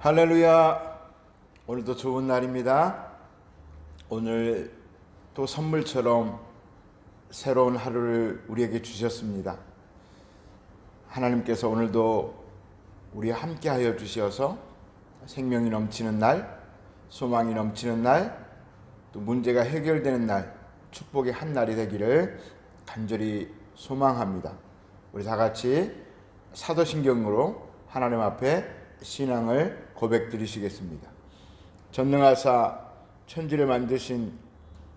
할렐루야. 오늘도 좋은 날입니다. 오늘 또 선물처럼 새로운 하루를 우리에게 주셨습니다. 하나님께서 오늘도 우리와 함께하여 주셔서 생명이 넘치는 날, 소망이 넘치는 날, 또 문제가 해결되는 날, 축복의 한 날이 되기를 간절히 소망합니다. 우리 다 같이 사도신경으로 하나님 앞에 신앙을 고백드리시겠습니다. 전능하사 천지를 만드신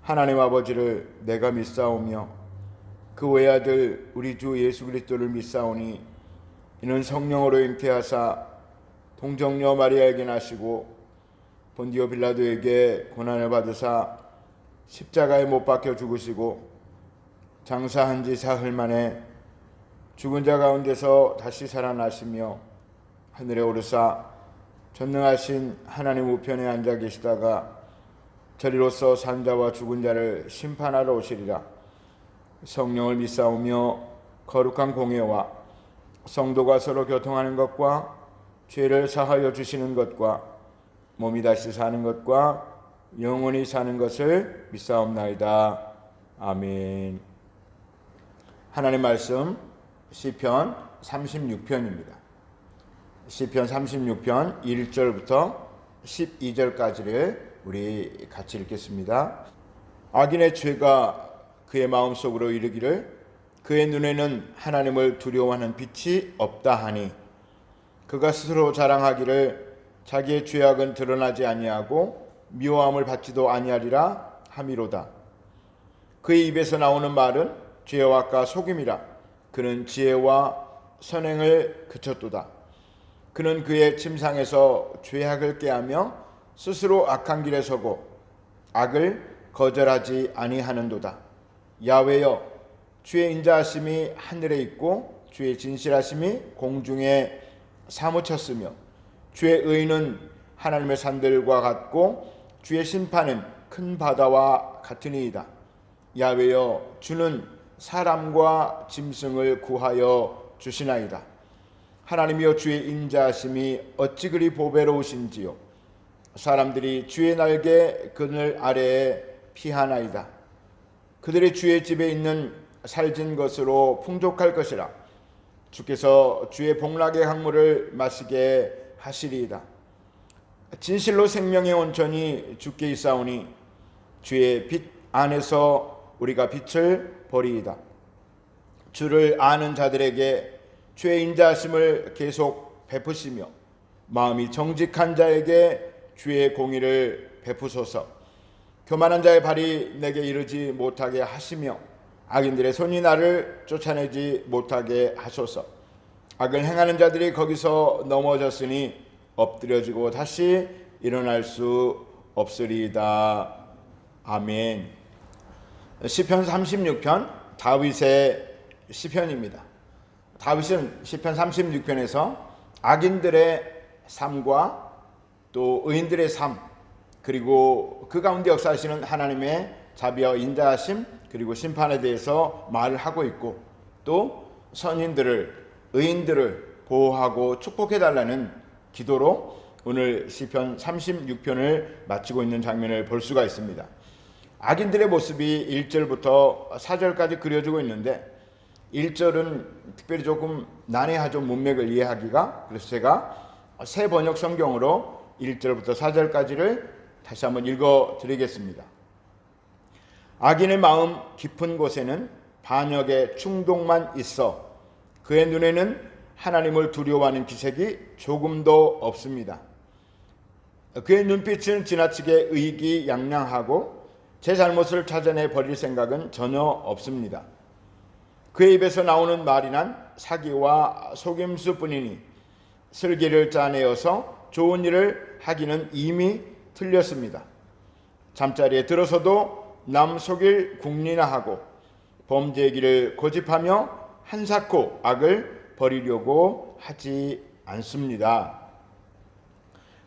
하나님 아버지를 내가 믿사오며 그 외아들 우리 주 예수 그리스도를 믿사오니 이는 성령으로 잉태하사 동정녀 마리아에게 나시고 본디오 빌라도에게 고난을 받으사 십자가에 못 박혀 죽으시고 장사한 지 사흘 만에 죽은 자 가운데서 다시 살아나시며 하늘에 오르사 전능하신 하나님 우편에 앉아 계시다가 저리로서 산 자와 죽은 자를 심판하러 오시리라. 성령을 믿사오며 거룩한 공예와 성도가 서로 교통하는 것과 죄를 사하여 주시는 것과 몸이 다시 사는 것과 영원히 사는 것을 믿사옵나이다. 아멘. 하나님 말씀 시편 36편입니다. 시편 36편 1절부터 12절까지를 우리 같이 읽겠습니다. 악인의 죄가 그의 마음속으로 이르기를 그의 눈에는 하나님을 두려워하는 빛이 없다 하니 그가 스스로 자랑하기를 자기의 죄악은 드러나지 아니하고 미워함을 받지도 아니하리라 함이로다. 그의 입에서 나오는 말은 죄악과 속임이라. 그는 지혜와 선행을 그쳤도다. 그는 그의 침상에서 죄악을 꾀하며 스스로 악한 길에 서고 악을 거절하지 아니하는도다. 야훼여, 주의 인자하심이 하늘에 있고 주의 진실하심이 공중에 사무쳤으며 주의 의는 하나님의 산들과 같고 주의 심판은 큰 바다와 같으니이다. 야훼여, 주는 사람과 짐승을 구하여 주시나이다. 하나님이여, 주의 인자하심이 어찌 그리 보배로우신지요. 사람들이 주의 날개 그늘 아래에 피하나이다. 그들이 주의 집에 있는 살진 것으로 풍족할 것이라. 주께서 주의 복락의 강물을 마시게 하시리이다. 진실로 생명의 온천이 주께 있사오니 주의 빛 안에서 우리가 빛을 버리이다. 주를 아는 자들에게 주의 인자하심을 계속 베푸시며 마음이 정직한 자에게 주의 공의를 베푸소서. 교만한 자의 발이 내게 이르지 못하게 하시며 악인들의 손이 나를 쫓아내지 못하게 하소서. 악을 행하는 자들이 거기서 넘어졌으니 엎드려지고 다시 일어날 수 없으리이다. 아멘. 시편 36편 다윗의 시편입니다. 다윗은 시편 36편에서 악인들의 삶과 또 의인들의 삶, 그리고 그 가운데 역사하시는 하나님의 자비와 인자하심, 그리고 심판에 대해서 말을 하고 있고, 또 선인들을, 의인들을 보호하고 축복해달라는 기도로 오늘 시편 36편을 마치고 있는 장면을 볼 수가 있습니다. 악인들의 모습이 1절부터 4절까지 그려지고 있는데 1절은 특별히 조금 난해하죠. 문맥을 이해하기가. 그래서 제가 새 번역 성경으로 1절부터 4절까지를 다시 한번 읽어드리겠습니다. 악인의 마음 깊은 곳에는 반역의 충동만 있어 그의 눈에는 하나님을 두려워하는 기색이 조금도 없습니다. 그의 눈빛은 지나치게 의기양양하고 제 잘못을 찾아내 버릴 생각은 전혀 없습니다. 그의 입에서 나오는 말이란 사기와 속임수뿐이니 슬기를 짜내어서 좋은 일을 하기는 이미 틀렸습니다. 잠자리에 들어서도 남 속일 궁리나 하고 범죄의 길을 고집하며 한사코 악을 버리려고 하지 않습니다.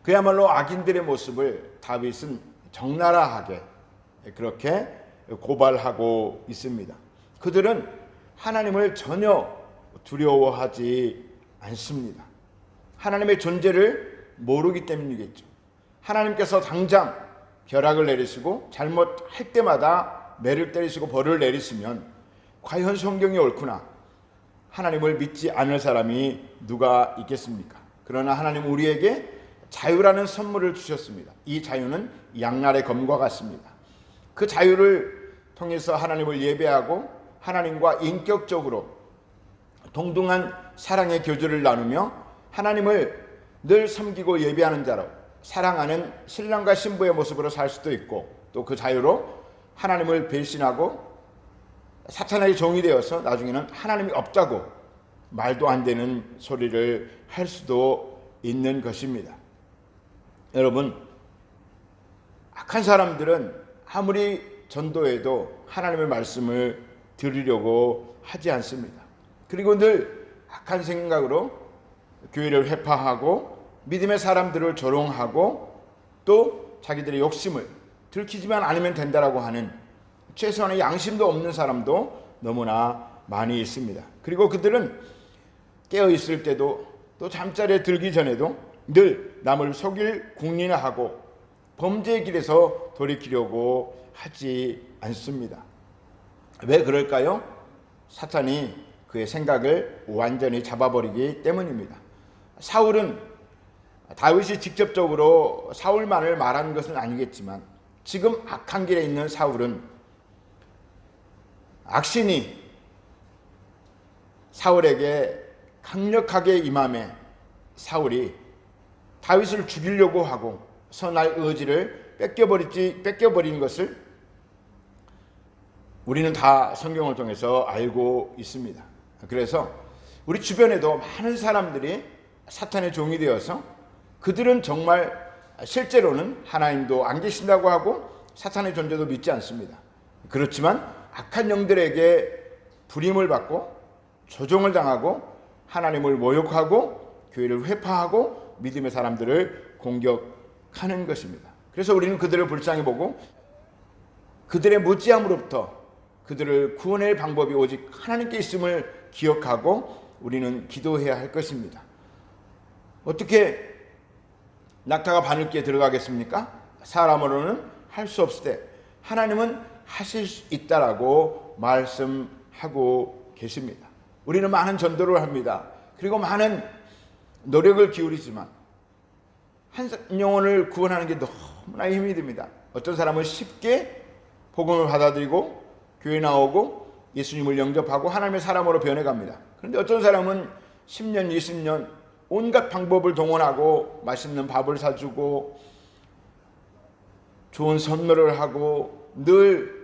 그야말로 악인들의 모습을 다윗은 적나라하게 그렇게 고발하고 있습니다. 그들은 하나님을 전혀 두려워하지 않습니다. 하나님의 존재를 모르기 때문이겠죠. 하나님께서 당장 벼락을 내리시고 잘못할 때마다 매를 때리시고 벌을 내리시면 과연 성경이 옳구나, 하나님을 믿지 않을 사람이 누가 있겠습니까? 그러나 하나님 우리에게 자유라는 선물을 주셨습니다. 이 자유는 양날의 검과 같습니다. 그 자유를 통해서 하나님을 예배하고 하나님과 인격적으로 동등한 사랑의 교제를 나누며 하나님을 늘 섬기고 예배하는 자로 사랑하는 신랑과 신부의 모습으로 살 수도 있고, 또 그 자유로 하나님을 배신하고 사탄의 종이 되어서 나중에는 하나님이 없다고 말도 안 되는 소리를 할 수도 있는 것입니다. 여러분, 악한 사람들은 아무리 전도해도 하나님의 말씀을 들으려고 하지 않습니다. 그리고 늘 악한 생각으로 교회를 회파하고 믿음의 사람들을 조롱하고 또 자기들의 욕심을 들키지만 않으면 된다라고 하는 최소한의 양심도 없는 사람도 너무나 많이 있습니다. 그리고 그들은 깨어 있을 때도 또 잠자리에 들기 전에도 늘 남을 속일 궁리나 하고 범죄의 길에서 돌이키려고 하지 않습니다. 왜 그럴까요? 사탄이 그의 생각을 완전히 잡아버리기 때문입니다. 사울은 다윗이 직접적으로 사울만을 말한 것은 아니겠지만 지금 악한 길에 있는 사울은 악신이 사울에게 강력하게 임함에 사울이 다윗을 죽이려고 하고 선할 의지를 뺏겨버린 것을 우리는 다 성경을 통해서 알고 있습니다. 그래서 우리 주변에도 많은 사람들이 사탄의 종이 되어서 그들은 정말 실제로는 하나님도 안 계신다고 하고 사탄의 존재도 믿지 않습니다. 그렇지만 악한 영들에게 불임을 받고 조종을 당하고 하나님을 모욕하고 교회를 회파하고 믿음의 사람들을 공격하는 것입니다. 그래서 우리는 그들을 불쌍히 보고 그들의 무지함으로부터 그들을 구원할 방법이 오직 하나님께 있음을 기억하고 우리는 기도해야 할 것입니다. 어떻게 낙타가 바늘기에 들어가겠습니까? 사람으로는 할 수 없을 때 하나님은 하실 수 있다라고 말씀하고 계십니다. 우리는 많은 전도를 합니다. 그리고 많은 노력을 기울이지만 한 영혼을 구원하는 게 너무나 힘이 듭니다. 어떤 사람은 쉽게 복음을 받아들이고 교회 나오고 예수님을 영접하고 하나님의 사람으로 변해갑니다. 그런데 어떤 사람은 10년, 20년 온갖 방법을 동원하고 맛있는 밥을 사주고 좋은 선물을 하고 늘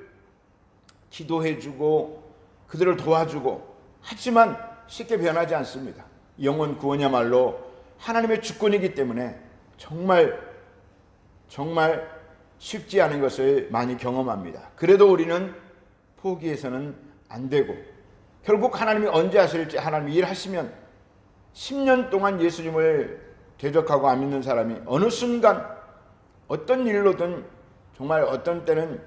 기도해주고 그들을 도와주고 하지만 쉽게 변하지 않습니다. 영혼 구원이야말로 하나님의 주권이기 때문에 정말 쉽지 않은 것을 많이 경험합니다. 그래도 우리는 포기해서는 안 되고 결국 하나님이 언제 하실지 하나님이 일하시면 10년 동안 예수님을 대적하고 안 믿는 사람이 어느 순간 어떤 일로든 정말 어떤 때는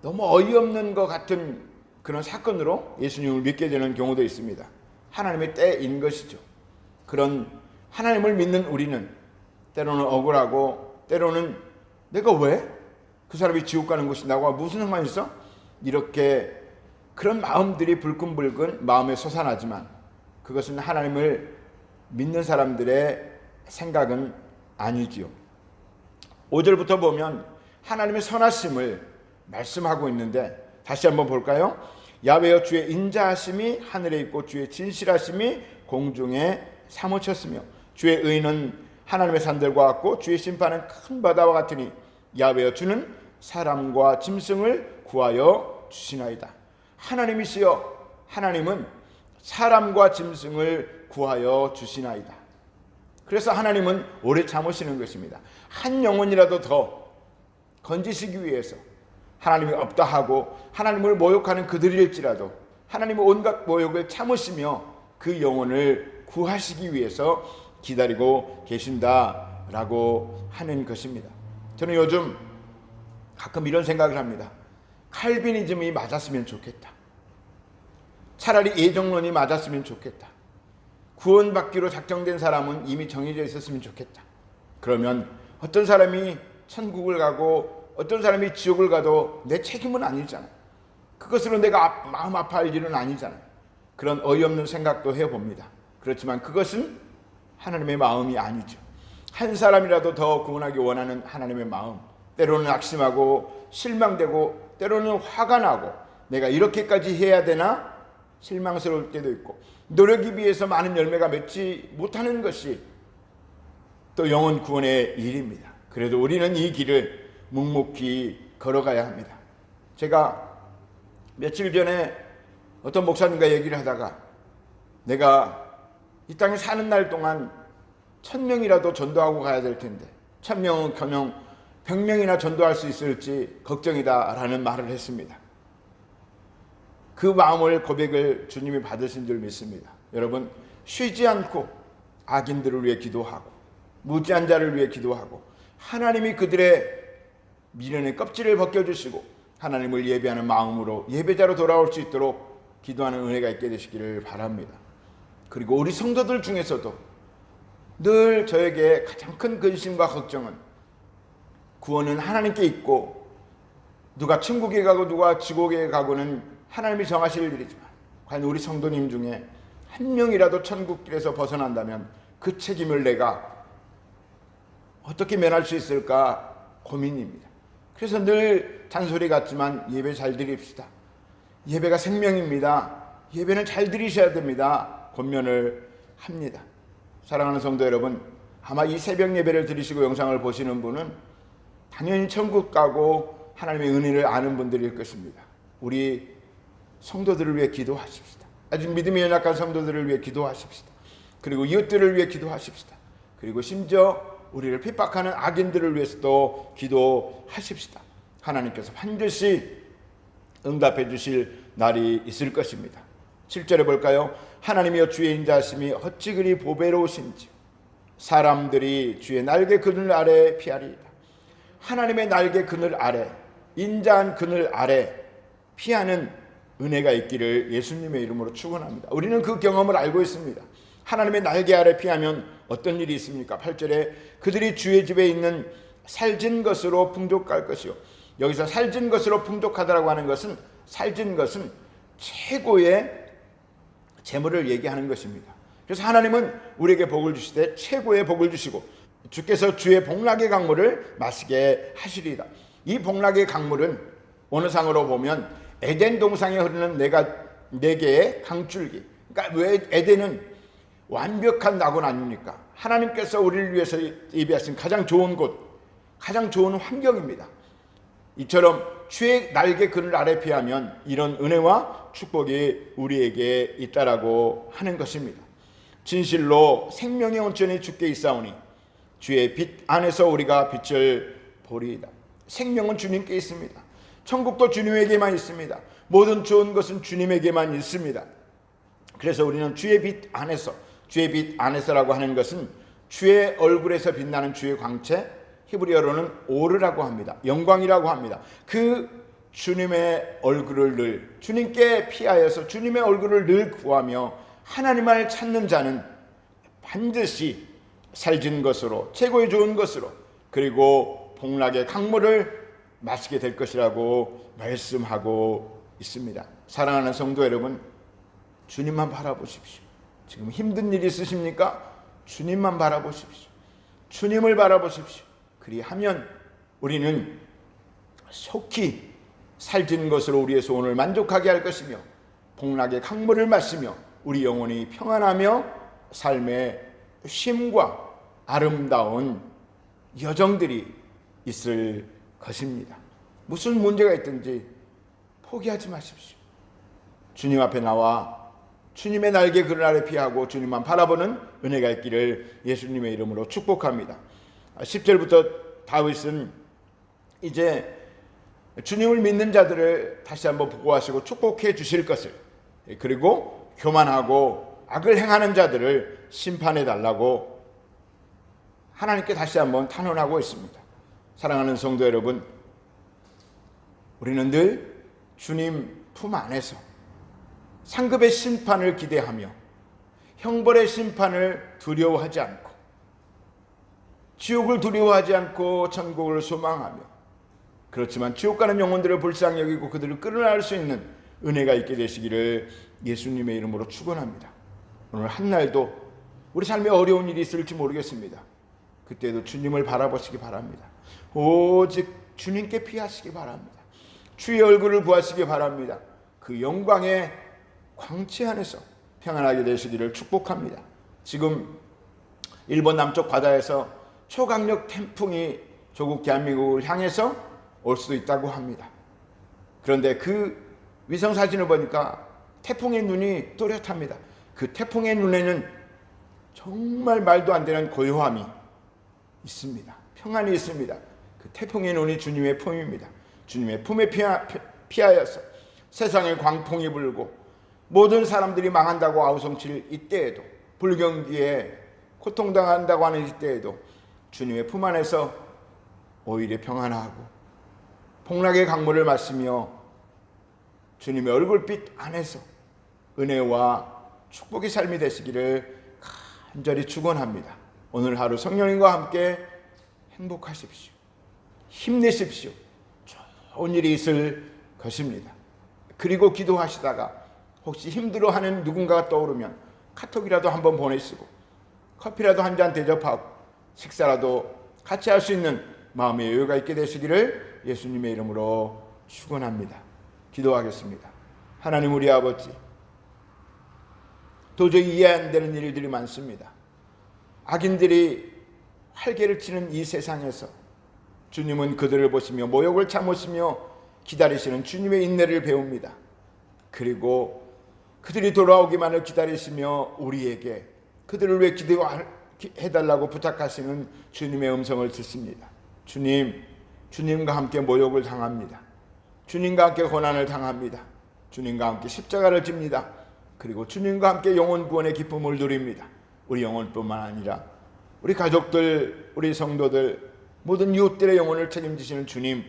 너무 어이없는 것 같은 그런 사건으로 예수님을 믿게 되는 경우도 있습니다. 하나님의 때인 것이죠. 그런 하나님을 믿는 우리는 때로는 억울하고 때로는 내가 왜 그 사람이 지옥 가는 것이 나와 무슨 상관이 있어? 이렇게 그런 마음들이 불끈불끈 마음에 솟아나지만 그것은 하나님을 믿는 사람들의 생각은 아니지요. 5절부터 보면 하나님의 선하심을 말씀하고 있는데 다시 한번 볼까요? 야훼여 주의 인자하심이 하늘에 있고 주의 진실하심이 공중에 사무쳤으며 주의 의는 하나님의 산들과 같고 주의 심판은 큰 바다와 같으니 야훼여 주는 사람과 짐승을 구하여 주시나이다. 하나님이시여 하나님은 사람과 짐승을 구하여 주시나이다. 그래서 하나님은 오래 참으시는 것입니다. 한 영혼이라도 더 건지시기 위해서 하나님이 없다 하고 하나님을 모욕하는 그들일지라도 하나님의 온갖 모욕을 참으시며 그 영혼을 구하시기 위해서 기다리고 계신다라고 하는 것입니다. 저는 요즘 가끔 이런 생각을 합니다. 칼비니즘이 맞았으면 좋겠다. 차라리 예정론이 맞았으면 좋겠다. 구원받기로 작정된 사람은 이미 정해져 있었으면 좋겠다. 그러면 어떤 사람이 천국을 가고 어떤 사람이 지옥을 가도 내 책임은 아니잖아요. 그것으로 내가 마음 아파할 일은 아니잖아요. 그런 어이없는 생각도 해봅니다. 그렇지만 그것은 하나님의 마음이 아니죠. 한 사람이라도 더 구원하기 원하는 하나님의 마음, 때로는 낙심하고 실망되고 때로는 화가 나고 내가 이렇게까지 해야 되나 실망스러울 때도 있고 노력에 비해서 많은 열매가 맺지 못하는 것이 또 영혼 구원의 일입니다. 그래도 우리는 이 길을 묵묵히 걸어가야 합니다. 제가 며칠 전에 어떤 목사님과 얘기를 하다가 내가 이 땅에 사는 날 동안 1000명이라도 전도하고 가야 될 텐데 1000명은 커녕 100명이나 전도할 수 있을지 걱정이다 라는 말을 했습니다. 그 마음을 고백을 주님이 받으신 줄 믿습니다. 여러분, 쉬지 않고 악인들을 위해 기도하고 무지한 자를 위해 기도하고 하나님이 그들의 미련의 껍질을 벗겨주시고 하나님을 예배하는 마음으로 예배자로 돌아올 수 있도록 기도하는 은혜가 있게 되시기를 바랍니다. 그리고 우리 성도들 중에서도 늘 저에게 가장 큰 근심과 걱정은 구원은 하나님께 있고 누가 천국에 가고 누가 지옥에 가고는 하나님이 정하실 일이지만 과연 우리 성도님 중에 한 명이라도 천국길에서 벗어난다면 그 책임을 내가 어떻게 면할 수 있을까 고민입니다. 그래서 늘 잔소리 같지만 예배 잘 드립시다. 예배가 생명입니다. 예배는 잘 드리셔야 됩니다. 권면을 합니다. 사랑하는 성도 여러분, 아마 이 새벽 예배를 드리시고 영상을 보시는 분은 당연히 천국 가고 하나님의 은혜를 아는 분들일 것입니다. 우리 성도들을 위해 기도하십시다. 아주 믿음이 연약한 성도들을 위해 기도하십시다. 그리고 이웃들을 위해 기도하십시다. 그리고 심지어 우리를 핍박하는 악인들을 위해서도 기도하십시다. 하나님께서 반드시 응답해 주실 날이 있을 것입니다. 7절에 볼까요? 하나님이여 주의 인자하심이 어찌 그리 보배로우신지 사람들이 주의 날개 그늘 아래 피하리이다. 하나님의 날개 그늘 아래, 인자한 그늘 아래 피하는 은혜가 있기를 예수님의 이름으로 축원합니다. 우리는 그 경험을 알고 있습니다. 하나님의 날개 아래 피하면 어떤 일이 있습니까? 8절에 그들이 주의 집에 있는 살진 것으로 풍족할 것이요. 여기서 살진 것으로 풍족하다라고 하는 것은 살진 것은 최고의 재물을 얘기하는 것입니다. 그래서 하나님은 우리에게 복을 주시되 최고의 복을 주시고 주께서 주의 복락의 강물을 마시게 하시리이다. 이 복락의 강물은 어느 상으로 보면 에덴 동산에 흐르는 네 개의 강줄기. 그러니까 왜 에덴은 완벽한 낙원 아닙니까? 하나님께서 우리를 위해서 예비하신 가장 좋은 곳, 가장 좋은 환경입니다. 이처럼 주의 날개 그늘 아래 피하면 이런 은혜와 축복이 우리에게 있다라고 하는 것입니다. 진실로 생명의 온천이 주께 있사오니 주의 빛 안에서 우리가 빛을 보리이다. 생명은 주님께 있습니다. 천국도 주님에게만 있습니다. 모든 좋은 것은 주님에게만 있습니다. 그래서 우리는 주의 빛 안에서, 주의 빛 안에서라고 하는 것은 주의 얼굴에서 빛나는 주의 광채, 히브리어로는 오르라고 합니다. 영광이라고 합니다. 그 주님의 얼굴을 늘 주님께 피하여서 주님의 얼굴을 늘 구하며 하나님을 찾는 자는 반드시 살진 것으로, 최고의 좋은 것으로, 그리고 복락의 강물을 마시게 될 것이라고 말씀하고 있습니다. 사랑하는 성도 여러분, 주님만 바라보십시오. 지금 힘든 일이 있으십니까? 주님만 바라보십시오. 주님을 바라보십시오. 그리하면 우리는 속히 살진 것으로 우리의 소원을 만족하게 할 것이며 복락의 강물을 마시며 우리 영혼이 평안하며 삶의 쉼과 아름다운 여정들이 있을 것입니다. 무슨 문제가 있든지 포기하지 마십시오. 주님 앞에 나와 주님의 날개 그늘 아래 피하고 주님만 바라보는 은혜가 있기를 예수님의 이름으로 축복합니다. 10절부터 다윗은 이제 주님을 믿는 자들을 다시 한번 보고하시고 축복해 주실 것을, 그리고 교만하고 악을 행하는 자들을 심판해 달라고 하나님께 다시 한번 탄원하고 있습니다. 사랑하는 성도 여러분, 우리는 늘 주님 품 안에서 상급의 심판을 기대하며 형벌의 심판을 두려워하지 않고 지옥을 두려워하지 않고 천국을 소망하며, 그렇지만 지옥 가는 영혼들을 불쌍히 여기고 그들을 끌어낼 수 있는 은혜가 있게 되시기를 예수님의 이름으로 축원합니다. 오늘 한날도 우리 삶에 어려운 일이 있을지 모르겠습니다. 그때도 주님을 바라보시기 바랍니다. 오직 주님께 피하시기 바랍니다. 주의 얼굴을 구하시기 바랍니다. 그 영광의 광채 안에서 평안하게 되시기를 축복합니다. 지금 일본 남쪽 바다에서 초강력 태풍이 조국 대한민국을 향해서 올 수도 있다고 합니다. 그런데 그 위성사진을 보니까 태풍의 눈이 또렷합니다. 그 태풍의 눈에는 정말 말도 안 되는 고요함이 있습니다. 평안이 있습니다. 그 태풍의 눈이 주님의 품입니다. 주님의 품에 피하여서 세상에 광풍이 불고 모든 사람들이 망한다고 아우성칠 이때에도, 불경기에 고통당한다고 하는 이때에도 주님의 품 안에서 오히려 평안하고 복락의 강물을 마시며 주님의 얼굴빛 안에서 은혜와 축복의 삶이 되시기를 간절히 축원합니다. 오늘 하루 성령님과 함께 행복하십시오. 힘내십시오. 좋은 일이 있을 것입니다. 그리고 기도하시다가 혹시 힘들어하는 누군가가 떠오르면 카톡이라도 한번 보내시고 커피라도 한 잔 대접하고 식사라도 같이 할 수 있는 마음의 여유가 있게 되시기를 예수님의 이름으로 축원합니다. 기도하겠습니다. 하나님 우리 아버지, 도저히 이해 안 되는 일들이 많습니다. 악인들이 활개를 치는 이 세상에서 주님은 그들을 보시며 모욕을 참으시며 기다리시는 주님의 인내를 배웁니다. 그리고 그들이 돌아오기만을 기다리시며 우리에게 그들을 위해 기도해달라고 부탁하시는 주님의 음성을 듣습니다. 주님과 함께 모욕을 당합니다. 주님과 함께 고난을 당합니다. 주님과 함께 십자가를 집니다. 그리고 주님과 함께 영혼 구원의 기쁨을 누립니다. 우리 영혼뿐만 아니라 우리 가족들, 우리 성도들, 모든 이웃들의 영혼을 책임지시는 주님,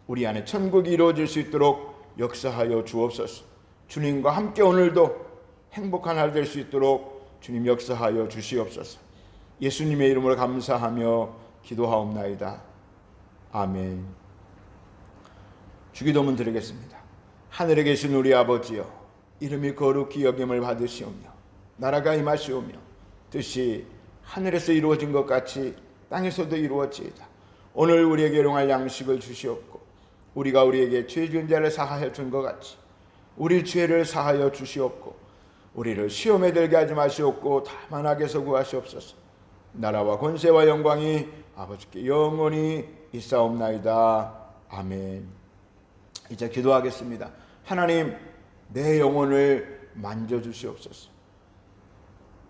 우리 안에 천국이 이루어질 수 있도록 역사하여 주옵소서. 주님과 함께 오늘도 행복한 하루 될 수 있도록 주님 역사하여 주시옵소서. 예수님의 이름으로 감사하며 기도하옵나이다. 아멘. 주기도문 드리겠습니다. 하늘에 계신 우리 아버지여, 이름이 거룩히 여김을 받으시오며 나라가 임하시오며 뜻이 하늘에서 이루어진 것 같이 땅에서도 이루어지이다. 오늘 우리에게 일용할 양식을 주시옵고 우리가 우리에게 죄 지은 자를 사하여 준 것 같이 우리 죄를 사하여 주시옵고 우리를 시험에 들게 하지 마시옵고 다만 악에서 구하시옵소서. 나라와 권세와 영광이 아버지께 영원히 있사옵나이다. 아멘. 이제 기도하겠습니다. 하나님, 내 영혼을 만져주시옵소서.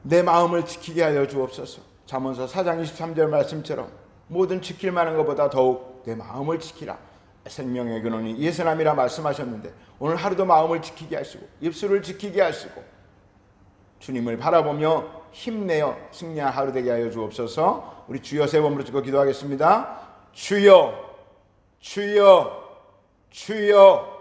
내 마음을 지키게 하여 주옵소서. 잠언서 4장 23절 말씀처럼 모든 지킬 만한 것보다 더욱 내 마음을 지키라. 생명의 근원이 예수님이라 말씀하셨는데 오늘 하루도 마음을 지키게 하시고 입술을 지키게 하시고 주님을 바라보며 힘내어 승리한 하루 되게 하여 주옵소서. 우리 주여 세 번 부르짖고 기도하겠습니다. 주여, 주여, 주여.